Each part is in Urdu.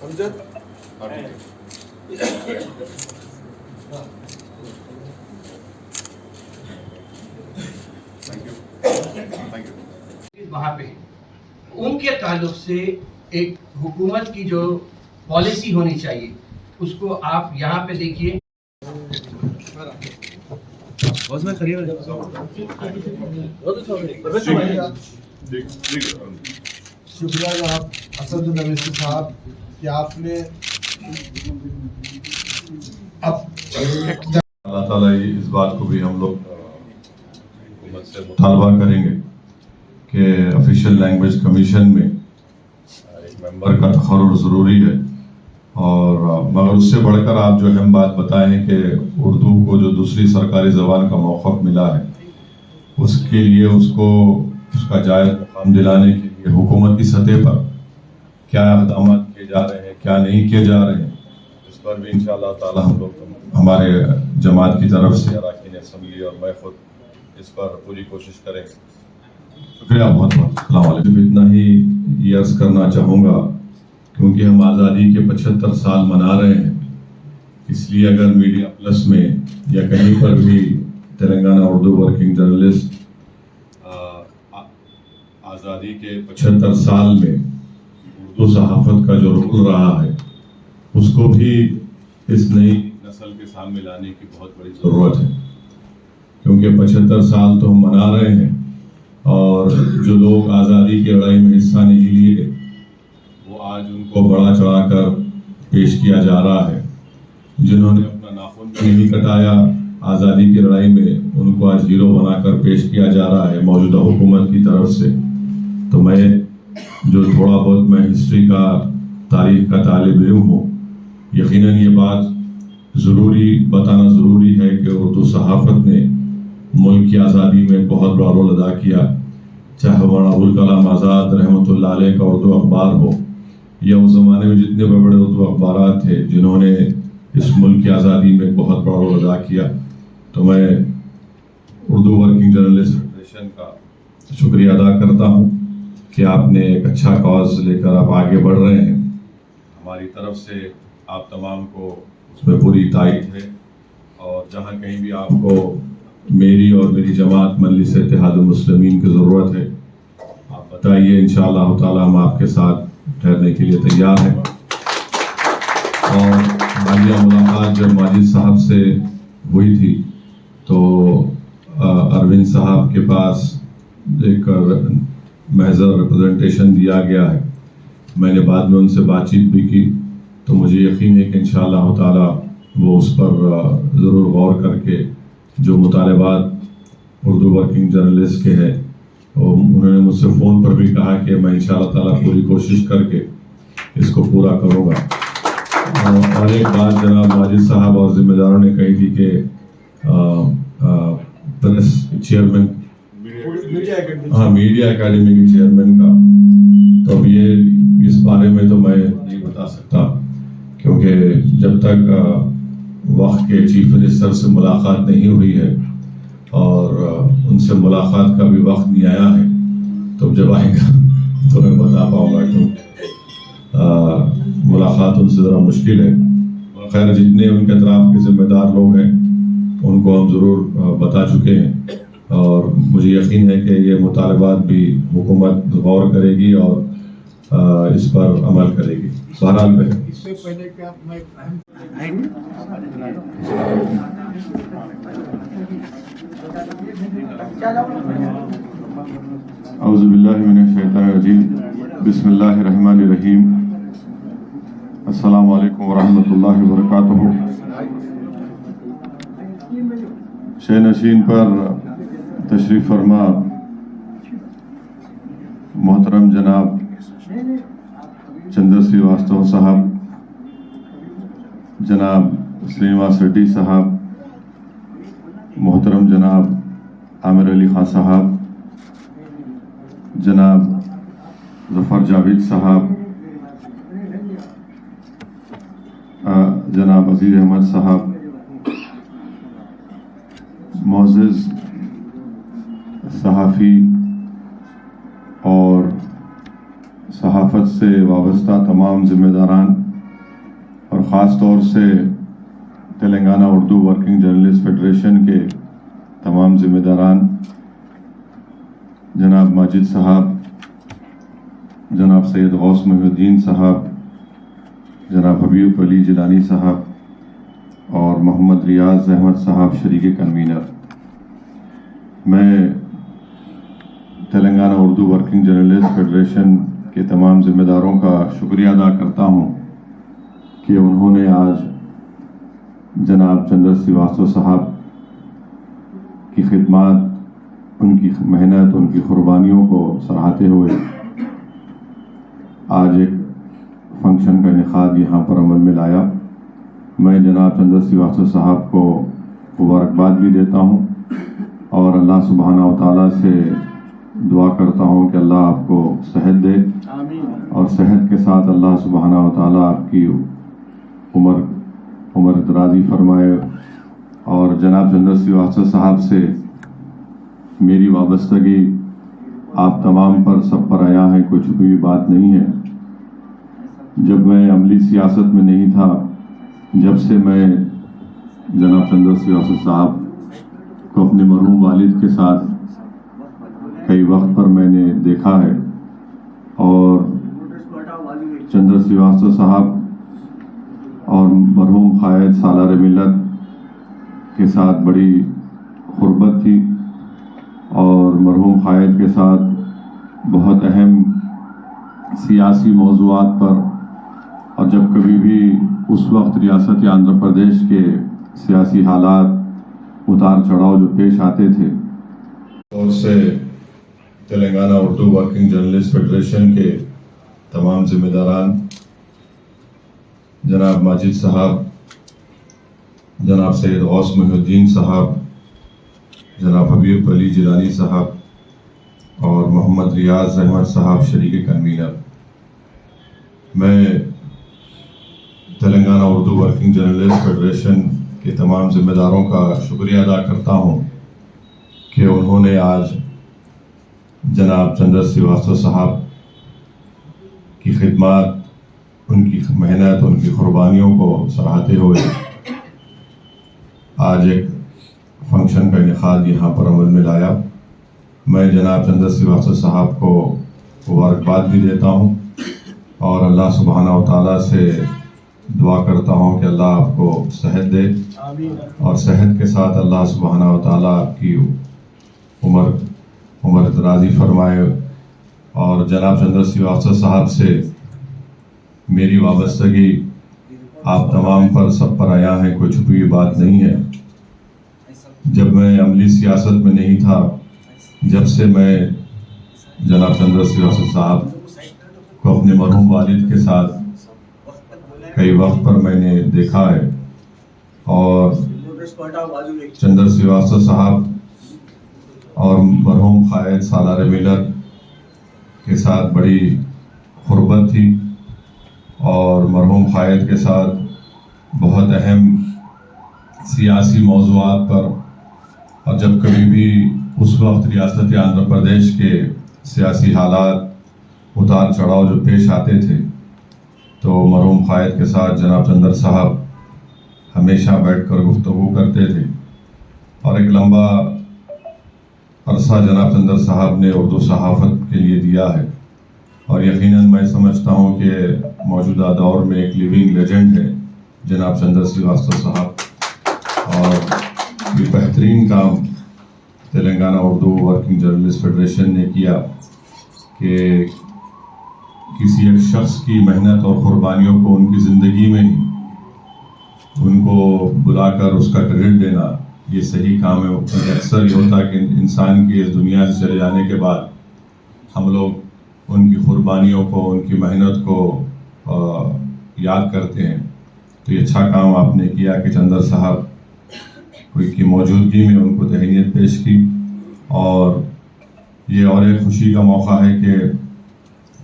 امجد وہاں پہ ان کے تعلق سے ایک حکومت کی جو پالیسی ہونی چاہیے اس کو آپ یہاں پہ دیکھیے. شکریہ جناب اسد النویسی صاحب کہ آپ نے اللہ تعالیٰ اس بات کو بھی ہم لوگ حکومت سے مطالبہ کریں گے کہ آفیشیل لینگویج کمیشن میں ایک ممبر کا تقرر ضروری ہے، اور مگر اس سے بڑھ کر آپ جو اہم بات بتائیں کہ اردو کو جو دوسری سرکاری زبان کا موقف ملا ہے اس کے لیے اس کا جائز مقام دلانے کے لیے حکومت کی سطح پر کیا اقدامات کیے جا رہے ہیں، کیا نہیں کیے جا رہے ہیں، اس پر بھی انشاءاللہ تعالی ہم لوگ ہمارے جماعت کی طرف سے اراکین اسمبلی اور میں خود اس پر پوری کوشش کریں گے. شکریہ بہت بہت. السلام علیکم. اتنا ہی یہ عرض کرنا چاہوں گا کیونکہ ہم آزادی کے 75 سال منا رہے ہیں، اس لیے اگر میڈیا پلس میں یا کہیں پر بھی تلنگانہ اردو ورکنگ جرنلسٹ آزادی کے 75 سال میں اردو صحافت کا جو رول رہا ہے اس کو بھی اس نئی نسل کے سامنے لانے کی بہت بڑی ضرورت ہے، کیونکہ 75 سال تو ہم منا رہے ہیں اور جو لوگ آزادی کی لڑائی میں حصہ نہیں لیے وہ آج ان کو بڑا چڑھا کر پیش کیا جا رہا ہے. جنہوں نے اپنا ناخن بھی نہیں کٹایا آزادی کی لڑائی میں ان کو آج ہیرو بنا کر پیش کیا جا رہا ہے موجودہ حکومت کی طرف سے. تو میں جو تھوڑا بہت میں ہسٹری کا تاریخ کا طالب علم ہوں، یقیناً یہ بات بتانا ضروری ہے کہ اردو صحافت نے ملک کی آزادی میں بہت بڑا رول ادا کیا. چاہے مولانا ابوالکلام آزاد رحمۃ اللہ علیہ کا اردو اخبار ہو یا اس زمانے میں جتنے بڑے اردو اخبارات تھے جنہوں نے اس ملک کی آزادی میں بہت بڑا رول ادا کیا. تو میں اردو ورکنگ جرنلسٹ فیڈریشن کا شکریہ ادا کرتا ہوں کہ آپ نے ایک اچھا کاز لے کر آپ آگے بڑھ رہے ہیں. ہماری طرف سے آپ تمام کو اس میں پوری تائید ہے، اور جہاں کہیں بھی آپ کو میری اور میری جماعت مجلس اتحاد المسلمین کی ضرورت ہے آپ بتائیے، انشاءاللہ تعالی ہم آپ کے ساتھ ٹھہرنے کے لیے تیار ہیں. اور حالیہ ملاقات جب ماجد صاحب سے ہوئی تھی تو اروند صاحب کے پاس ایک محضر ریپرزنٹیشن دیا گیا ہے. میں نے بعد میں ان سے بات چیت بھی کی تو مجھے یقین ہے کہ انشاءاللہ تعالی وہ اس پر ضرور غور کر کے جو مطالبات اردو ورکنگ جرنلسٹ کے ہیں انہوں نے مجھ سے فون پر بھی کہا کہ میں انشاءاللہ تعالی پوری کوشش کر کے اس کو پورا کروں گا. اور ایک بات جناب ماجد صاحب اور ذمہ داروں نے کہی تھی کہ پریس چیئرمین میڈیا اکیڈمی کے چیئرمین کا، تو اب یہ اس بارے میں تو میں نہیں بتا سکتا کیونکہ جب تک وقت کے چیف منسٹر سے ملاقات نہیں ہوئی ہے اور ان سے ملاقات کا بھی وقت نہیں آیا ہے، تو جب آئے گا تو میں بتا پاؤں گا کیونکہ ملاقات ان سے ذرا مشکل ہے. خیر جتنے ان کے اطراف کے ذمہ دار لوگ ہیں ان کو ہم ضرور بتا چکے ہیں، اور مجھے یقین ہے کہ یہ مطالبات بھی حکومت غور کرے گی اور اس پر عمل کرے گی. بہرحال میں اس سے پہلے کہ میں اعوذ باللہ من الشیطان الرجیم، بسم اللہ الرحمن الرحیم. السلام علیکم ورحمۃ اللہ وبرکاتہ. شہ نشین پر تشریف فرما محترم جناب چندر سریواستو صاحب، جناب سرینواس ریڈی صاحب، محترم جناب عامر علی خان صاحب، جناب ظفر جاوید صاحب، جناب عزیز احمد صاحب، معزز صحافی اور صحافت سے وابستہ تمام ذمہ داران اور خاص طور سے Telangana Urdu working journalist federation کے تمام ذمہ داران، جناب ماجد صاحب، جناب سید غوث محی الدین صاحب، جناب حبیب علی جیلانی صاحب اور محمد ریاض احمد صاحب شریک کنوینر، میں Telangana Urdu working journalist federation کے تمام ذمہ داروں کا شکریہ ادا کرتا ہوں کہ انہوں نے آج جناب چندر سریواستو صاحب کی خدمات، ان کی محنت، ان کی قربانیوں کو سراہتے ہوئے آج ایک فنکشن کا انعقاد یہاں پر عمل میں لایا۔ میں جناب چندر سریواستو صاحب کو مبارکباد بھی دیتا ہوں اور اللہ سبحانہ و تعالیٰ سے دعا کرتا ہوں کہ اللہ آپ کو صحت دے، اور صحت کے ساتھ اللہ سبحانہ و تعالیٰ آپ کی عمر درازی فرمائے۔ اور جناب چندر سریواستو صاحب سے میری وابستگی آپ تمام پر سب پر آیا ہے، کوئی چھپی ہوئی بات نہیں ہے۔ جب میں عملی سیاست میں نہیں تھا، جب سے میں جناب چندر سریواستو صاحب کو اپنے مرحوم والد کے ساتھ کئی وقت پر میں نے دیکھا ہے، اور چندر سریواستو صاحب اور مرحوم قائد سالار ملت کے ساتھ بڑی قربت تھی، اور مرحوم قائد کے ساتھ بہت اہم سیاسی موضوعات پر، اور جب کبھی بھی اس وقت ریاست آندھرا پردیش کے سیاسی حالات اتار چڑھاؤ جو پیش آتے تھے، اور سے Telangana Urdu working journalist federation کے تمام ذمہ داران، جناب ماجد صاحب، جناب سید غوث محی الدین صاحب، جناب حبیب علی جیلانی صاحب اور محمد ریاض احمد صاحب شریک کنوینر، میں Telangana Urdu working journalist federation کے تمام ذمہ داروں کا شکریہ ادا کرتا ہوں کہ انہوں نے آج جناب چندر سریواستو صاحب کی خدمات، ان کی محنت، ان کی قربانیوں کو سراہتے ہوئے آج ایک فنکشن کا انعقاد یہاں پر عمل میں لایا۔ میں جناب چندر سریواستو صاحب کو مبارکباد بھی دیتا ہوں اور اللہ سبحانہ و تعالیٰ سے دعا کرتا ہوں کہ اللہ آپ کو صحت دے، اور صحت کے ساتھ اللہ سبحانہ و تعالیٰ آپ کی عمر دراز فرمائے۔ اور جناب چندر سریواستو صاحب سے میری وابستگی آپ تمام پر سب پر آیا ہے، کوئی چھپی ہوئی بات نہیں ہے۔ جب میں عملی سیاست میں نہیں تھا، جب سے میں جناب چندر سریواستو صاحب کو اپنے مرحوم والد کے ساتھ کئی وقت پر میں نے دیکھا ہے، اور چندر سریواستو صاحب اور مرحوم قائد سالار ملت کے ساتھ بڑی قربت تھی، اور مرحوم قائد کے ساتھ بہت اہم سیاسی موضوعات پر، اور جب کبھی بھی اس وقت ریاست آندھرا پردیش کے سیاسی حالات اتار چڑھاؤ جو پیش آتے تھے، تو مرحوم قائد کے ساتھ جناب چندر صاحب ہمیشہ بیٹھ کر گفتگو کرتے تھے، اور ایک لمبا عرصہ جناب چندر صاحب نے اردو صحافت کے لیے دیا ہے، اور یقیناً میں سمجھتا ہوں کہ موجودہ دور میں ایک لیونگ لیجنڈ ہے جناب چندر سریواستو صاحب، اور یہ بہترین کام Telangana Urdu working journalist federation نے کیا کہ کسی ایک شخص کی محنت اور قربانیوں کو ان کی زندگی میں ہی ان کو بلا کر اس کا کریڈٹ دینا، یہ صحیح کام ہے۔ اکثر یہ ہوتا ہے کہ انسان کی اس دنیا سے چلے جانے کے بعد ہم لوگ ان کی قربانیوں کو، ان کی محنت کو یاد کرتے ہیں، تو یہ اچھا کام آپ نے کیا کہ چندر صاحب کی موجودگی میں ان کو تہنیت پیش کی، اور یہ اور ایک خوشی کا موقع ہے کہ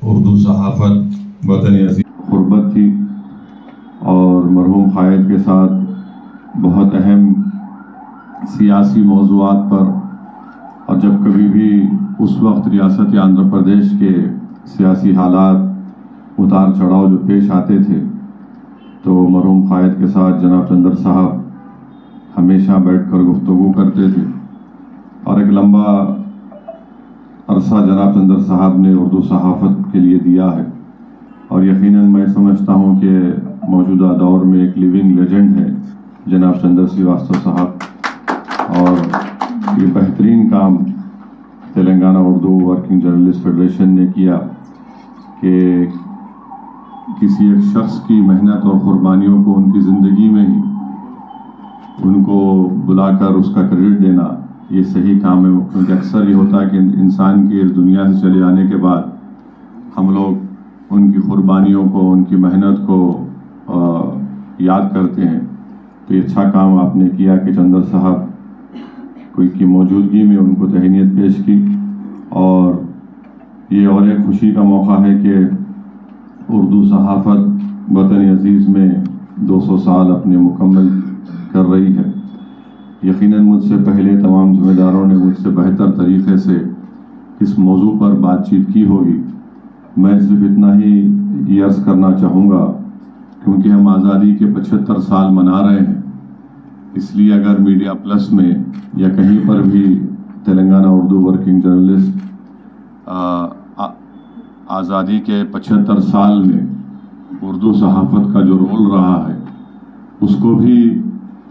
اردو صحافت وطن عزیز قربت تھی، اور مرحوم قائد کے ساتھ بہت اہم سیاسی موضوعات پر، اور جب کبھی بھی اس وقت ریاست آندھرا پردیش کے سیاسی حالات اتار چڑھاؤ جو پیش آتے تھے تو مرحوم قائد کے ساتھ جناب چندر صاحب ہمیشہ بیٹھ کر گفتگو کرتے تھے، اور ایک لمبا عرصہ جناب چندر صاحب نے اردو صحافت کے لیے دیا ہے، اور یقیناً میں سمجھتا ہوں کہ موجودہ دور میں ایک لیونگ لیجنڈ ہے جناب چندر سریواستو صاحب، اور یہ بہترین کام Telangana Urdu working journalist federation نے کیا کہ کسی ایک شخص کی محنت اور قربانیوں کو ان کی زندگی میں ہی ان کو بلا کر اس کا کریڈٹ دینا یہ صحیح کام ہے، کیونکہ اکثر یہ ہوتا ہے کہ انسان کے اس دنیا سے چلے جانے کے بعد ہم لوگ ان کی قربانیوں کو، ان کی محنت کو یاد کرتے ہیں۔ تو یہ اچھا کام آپ نے کیا کہ چندر صاحب کی موجودگی میں ان کو تہنیت پیش کی، اور یہ اور ایک خوشی کا موقع ہے کہ اردو صحافت وطن عزیز میں 200 سال اپنے مکمل کر رہی ہے۔ یقیناً مجھ سے پہلے تمام ذمہ داروں نے مجھ سے بہتر طریقے سے اس موضوع پر بات چیت کی ہوگی، میں صرف اتنا ہی یہ عرض کرنا چاہوں گا کیونکہ ہم آزادی کے 75 سال منا رہے ہیں، اس لیے اگر میڈیا پلس میں یا کہیں پر بھی تلنگانہ اردو ورکنگ جرنلسٹ آزادی کے 75 سال میں اردو صحافت کا جو رول رہا ہے اس کو بھی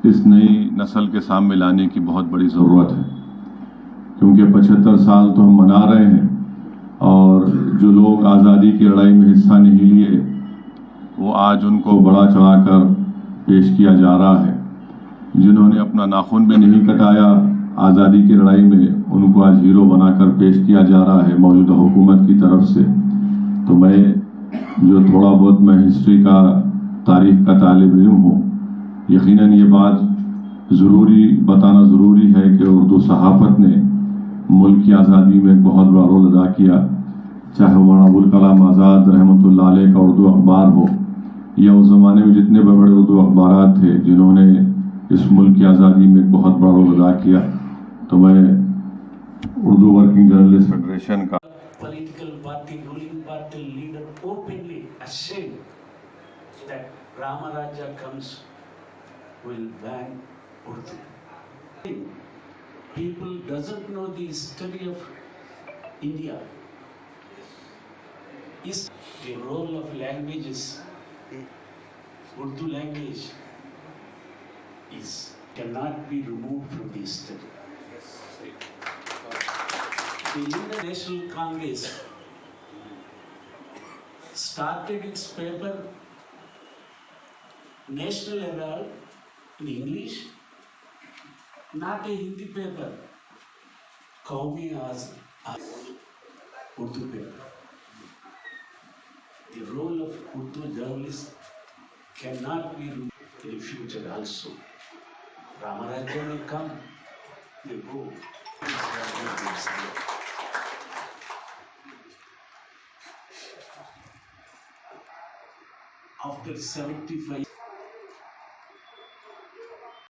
اس نئی نسل کے سامنے لانے کی بہت بڑی ضرورت ہے، کیونکہ 75 سال تو ہم منا رہے ہیں، اور جو لوگ آزادی کی لڑائی میں حصہ نہیں لیے وہ آج ان کو بڑا چڑھا کر پیش کیا جا رہا ہے، جنہوں نے اپنا ناخن بھی نہیں کٹایا آزادی کی لڑائی میں ان کو آج ہیرو بنا کر پیش کیا جا رہا ہے موجودہ حکومت کی طرف سے۔ تو میں جو تھوڑا بہت میں ہسٹری کا، تاریخ کا طالب علم ہوں، یقیناً یہ بات بتانا ضروری ہے کہ اردو صحافت نے ملک کی آزادی میں ایک بہت بڑا رول ادا کیا، چاہے مولانا ابوالکلام آزاد رحمۃ اللہ علیہ کا اردو اخبار ہو، یا اس زمانے میں جتنے بڑے بڑے اردو اخبارات تھے جنہوں نے اس ملک کی آزادی میں ایک بہت بڑا رول ادا کیا۔ تو میں اردو ورکنگ جرنلسٹ فیڈریشن کا political party, ruling party leader openly ashamed that Ramaraja comes will ban Urdu. People doesn't know the history of India. Is the role of languages, Urdu language cannot be removed from the history. The Indian National Congress started its paper National Herald in English, not a Hindi paper, Qawmi Azam, Urdu paper. The role of Urdu journalists cannot be removed in the future also. Ramaraja may come, may go. After 75